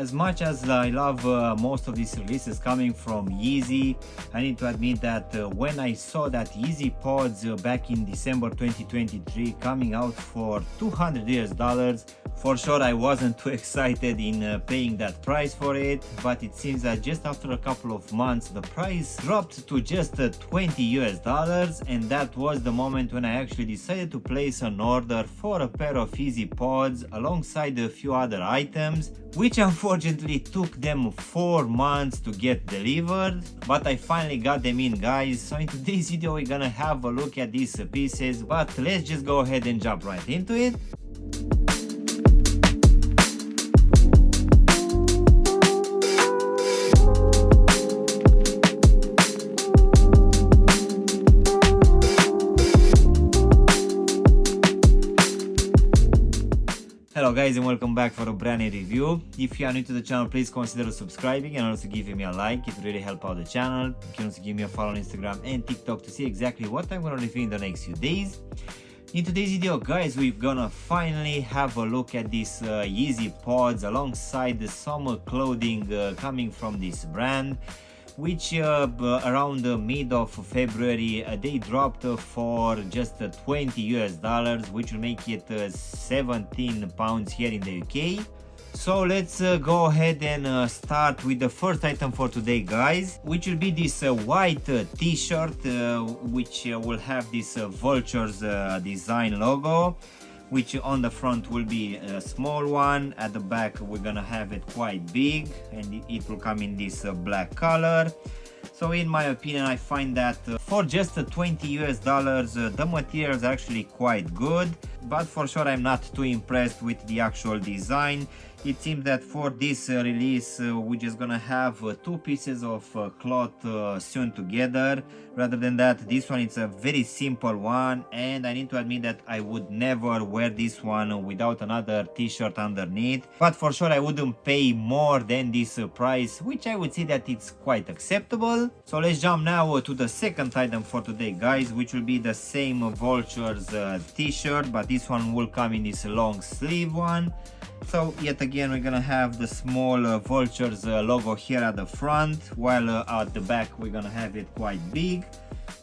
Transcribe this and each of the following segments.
As much as I love most of these releases coming from Yeezy, I need to admit that when I saw that Yeezy pods back in December 2023 coming out for $200, for sure I wasn't too excited in paying that price for it, but it seems that just after a couple of months the price dropped to just $20, and that was the moment when I actually decided to place an order for a pair of Yeezy pods alongside a few other items, which unfortunately took them 4 months to get delivered, but I finally got them in, guys. So in today's video we're gonna have a look at these pieces, but let's just go ahead and jump right into it. Hello guys, and welcome back for a brand new review. If you are new to the channel, please consider subscribing and also giving me a like. It really helps out the channel. You can also give me a follow on Instagram and TikTok to see exactly what I'm gonna review in the next few days. In today's video, guys, we're gonna finally have a look at these Yeezy pods alongside the summer clothing coming from this brand, which around the mid of February they dropped for just $20, which will make it 17 pounds here in the UK. So let's go ahead and start with the first item for today, guys, which will be this white t-shirt which will have this vultures design logo, which on the front will be a small one. At the back we're gonna have it quite big, and it will come in this black color. So in my opinion, I find that for just $20 the material is actually quite good, but for sure I'm not too impressed with the actual design. It seems that for this release we're just gonna have two pieces of cloth sewn together. Rather than that, this one it's a very simple one, and I need to admit that I would never wear this one without another t-shirt underneath. But for sure I wouldn't pay more than this price, which I would say that it's quite acceptable. So let's jump now to the second item for today, guys, which will be the same vultures t-shirt, but this one will come in this long sleeve one. So yet again we're gonna have the small vultures logo here at the front, while at the back we're gonna have it quite big.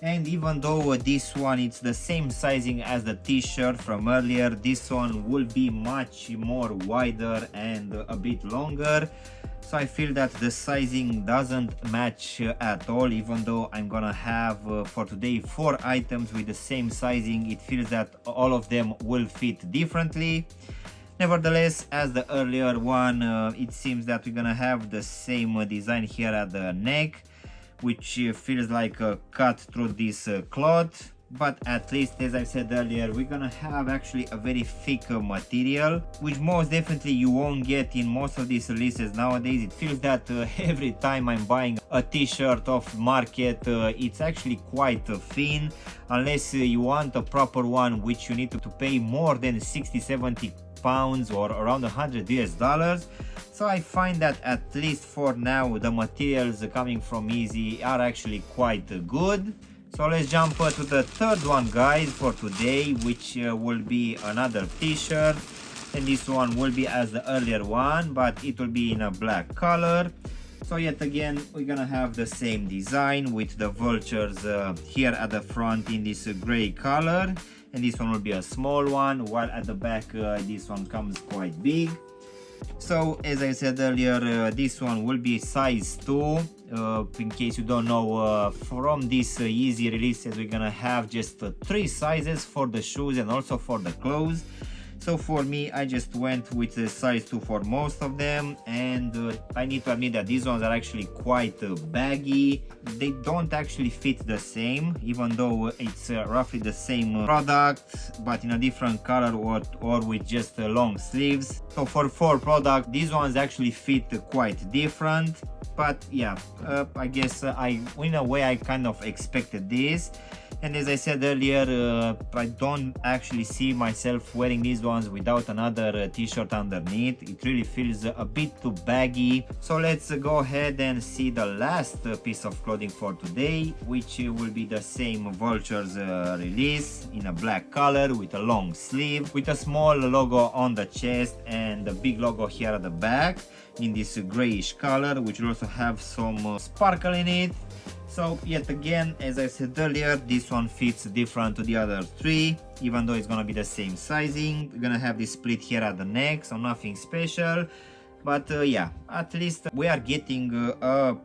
And even though this one it's the same sizing as the t-shirt from earlier, this one will be much more wider and a bit longer. So I feel that the sizing doesn't match at all. Even though I'm gonna have for today 4 items with the same sizing, it feels that all of them will fit differently. Nevertheless, as the earlier one, it seems that we're gonna have the same design here at the neck, which feels like a cut through this cloth. But at least, as I said earlier, we're gonna have actually a very thick material, which most definitely you won't get in most of these releases nowadays. It feels that every time I'm buying a t-shirt off market, it's actually quite thin, unless you want a proper one, which you need to pay more than 60-70 pounds or around $100. So I find that at least for now the materials coming from Yeezy are actually quite good. So let's jump to the third one, guys, for today, which will be another t-shirt, and this one will be as the earlier one, but it will be in a black color. So yet again we're gonna have the same design with the vultures here at the front in this gray color, and this one will be a small one, while at the back this one comes quite big. So as I said earlier, this one will be size 2. In case you don't know, from this Yeezy releases we're gonna have just 3 sizes for the shoes and also for the clothes. So for me, I just went with a size 2 for most of them, and I need to admit that these ones are actually quite baggy. They don't actually fit the same, even though it's roughly the same product, but in a different color or with just long sleeves. So for product, these ones actually fit quite different. But yeah, I guess in a way I kind of expected this. And as I said earlier, I don't actually see myself wearing these ones without another t-shirt underneath. It really feels a bit too baggy. So let's go ahead and see the last piece of clothing for today, which will be the same vultures release in a black color with a long sleeve, with a small logo on the chest and a big logo here at the back. in this grayish color, which will also have some sparkle in it. So yet again, as I said earlier, this one fits different to the other three, even though it's gonna be the same sizing. We're gonna have this split here at the neck, so nothing special. But yeah, at least we are getting a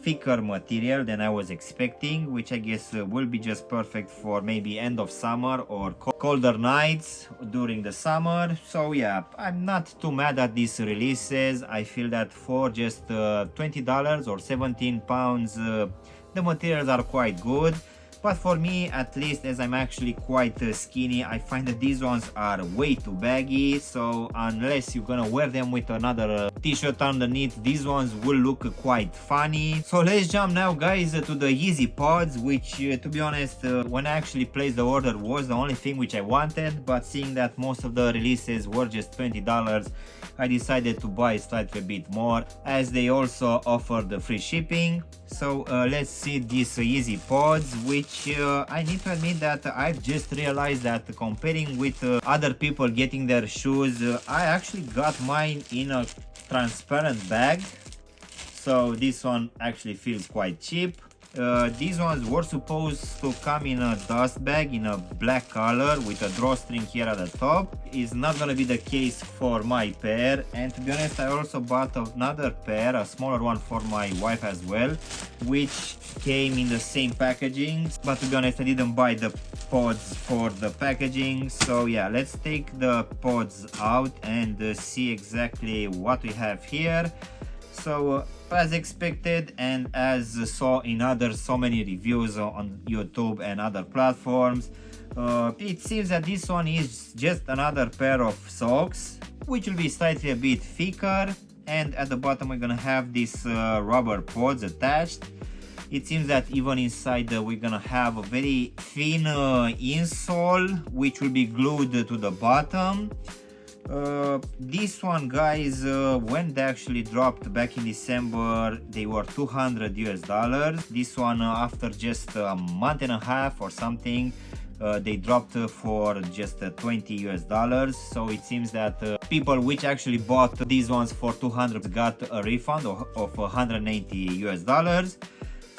thicker material than I was expecting, which I guess will be just perfect for maybe end of summer or colder nights during the summer. So yeah, I'm not too mad at these releases. I feel that for just $20 or 17 pounds, the materials are quite good. But for me, at least, as I'm actually quite skinny, I find that these ones are way too baggy. So unless you're gonna wear them with another t-shirt underneath, these ones will look quite funny. So let's jump now, guys, to the Yeezy pods, which to be honest, when I actually placed the order was the only thing which I wanted. But seeing that most of the releases were just $20, I decided to buy slightly a bit more, as they also offered free shipping. So let's see these Yeezy pods, which I need to admit that I've just realized that comparing with other people getting their shoes, I actually got mine in a transparent bag. So this one actually feels quite cheap. These ones were supposed to come in a dust bag in a black color with a drawstring here at the top. It's not gonna be the case for my pair, and to be honest, I also bought another pair, a smaller one for my wife as well, which came in the same packaging. But to be honest, I didn't buy the pods for the packaging. So yeah, let's take the pods out and see exactly what we have here. So as expected, and as saw in so many reviews on YouTube and other platforms, it seems that this one is just another pair of socks, which will be slightly a bit thicker, and at the bottom we're gonna have these rubber pods attached. It seems that even inside we're gonna have a very thin insole, which will be glued to the bottom. This one, guys, when they actually dropped back in December, they were $200. This one, after just a month and a half or something, they dropped for just $20. So it seems that people which actually bought these ones for $200 got a refund of $180.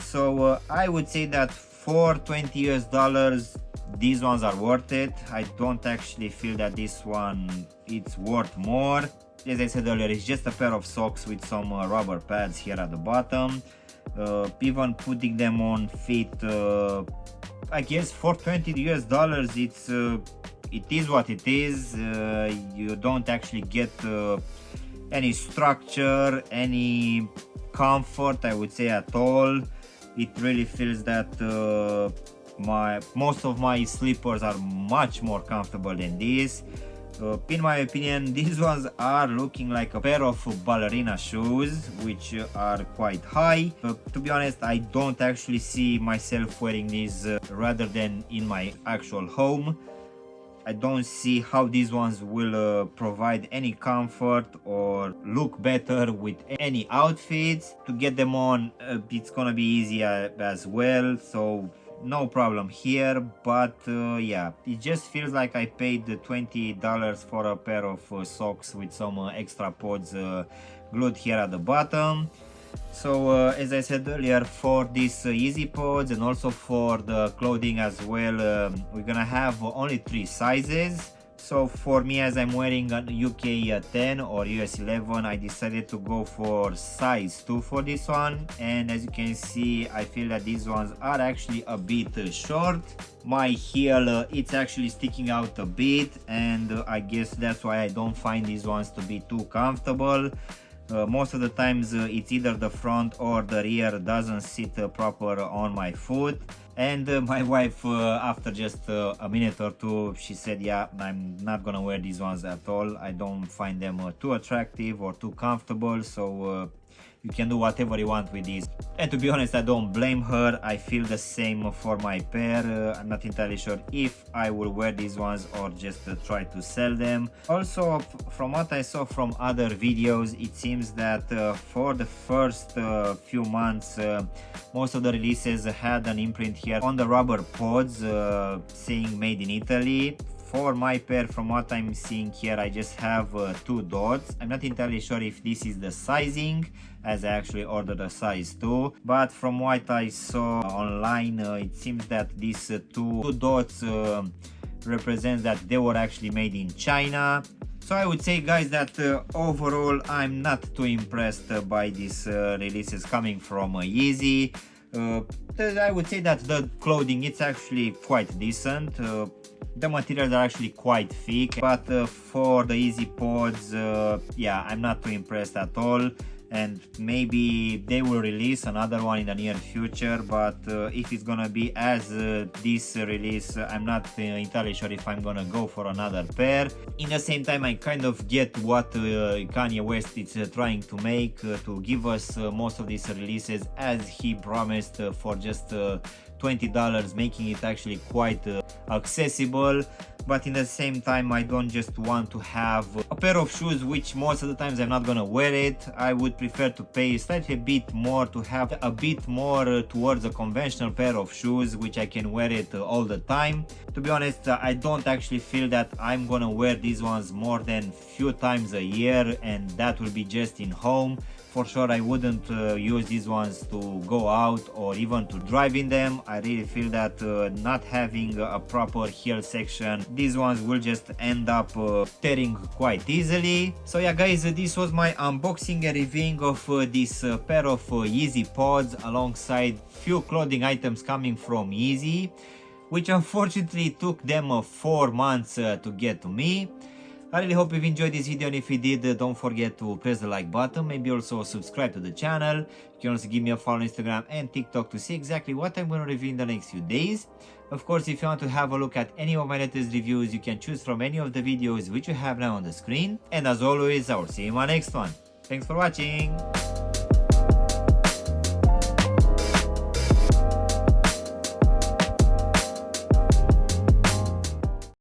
So I would say that for $20, these ones are worth it. I don't actually feel that this one it's worth more. As I said earlier, it's just a pair of socks with some rubber pads here at the bottom. Even putting them on feet, I guess for $20, it is what it is. You don't actually get any structure, any comfort, I would say, at all. It really feels that most of my slippers are much more comfortable than this. In my opinion, these ones are looking like a pair of ballerina shoes, which are quite high. To be honest, I don't actually see myself wearing these rather than in my actual home. I don't see how these ones will provide any comfort or look better with any outfits. To get them on, it's gonna be easy as well, so no problem here. But yeah, it just feels like I paid $20 for a pair of socks with some extra pods glued here at the bottom. So as I said earlier, for these Yeezy pods and also for the clothing as well, we're gonna have only 3 sizes. So for me, as I'm wearing an UK 10 or US 11, I decided to go for size 2 for this one. And as you can see, I feel that these ones are actually a bit short. My heel, it's actually sticking out a bit, and I guess that's why I don't find these ones to be too comfortable. Most of the times it's either the front or the rear doesn't sit proper on my foot. And my wife, after just a minute or two, she said, yeah, I'm not gonna wear these ones at all. I don't find them too attractive or too comfortable, so you can do whatever you want with these. And to be honest, I don't blame her. I feel the same for my pair. I'm not entirely sure if I will wear these ones or just try to sell them. Also, from what I saw from other videos, it seems that for the first few months, most of the releases had an imprint here on the rubber pods saying made in Italy. for my pair, from what I'm seeing here, I just have 2 dots. I'm not entirely sure if this is the sizing, as I actually ordered a size 2, but from what I saw online, it seems that these two dots represents that they were actually made in China. So I would say, guys, that overall I'm not too impressed by these releases coming from Yeezy. I would say that the clothing, it's actually quite decent. The materials are actually quite thick, but for the Yeezy pods, yeah, I'm not too impressed at all. And maybe they will release another one in the near future, but if it's gonna be as this release, I'm not entirely sure if I'm gonna go for another pair. In the same time, I kind of get what Kanye West is trying to make, to give us most of these releases as he promised, for just $20, making it actually quite accessible. But in the same time, I don't just want to have a pair of shoes which most of the times I'm not gonna wear it. I would prefer to pay slightly a bit more to have a bit more towards a conventional pair of shoes which I can wear it all the time. To be honest, I don't actually feel that I'm gonna wear these ones more than few times a year, and that will be just in home. For sure, I wouldn't use these ones to go out or even to drive in them. I really feel that not having a proper heel section, these ones will just end up tearing quite easily. So yeah, guys, this was my unboxing and reviewing of this pair of Yeezy pods alongside few clothing items coming from Yeezy, which unfortunately took them 4 months to get to me. I really hope you've enjoyed this video, and if you did, don't forget to press the like button, maybe also subscribe to the channel. You can also give me a follow on Instagram and TikTok to see exactly what I'm going to review in the next few days. Of course, if you want to have a look at any of my latest reviews, you can choose from any of the videos which you have now on the screen. And as always, I will see you in my next one. Thanks for watching!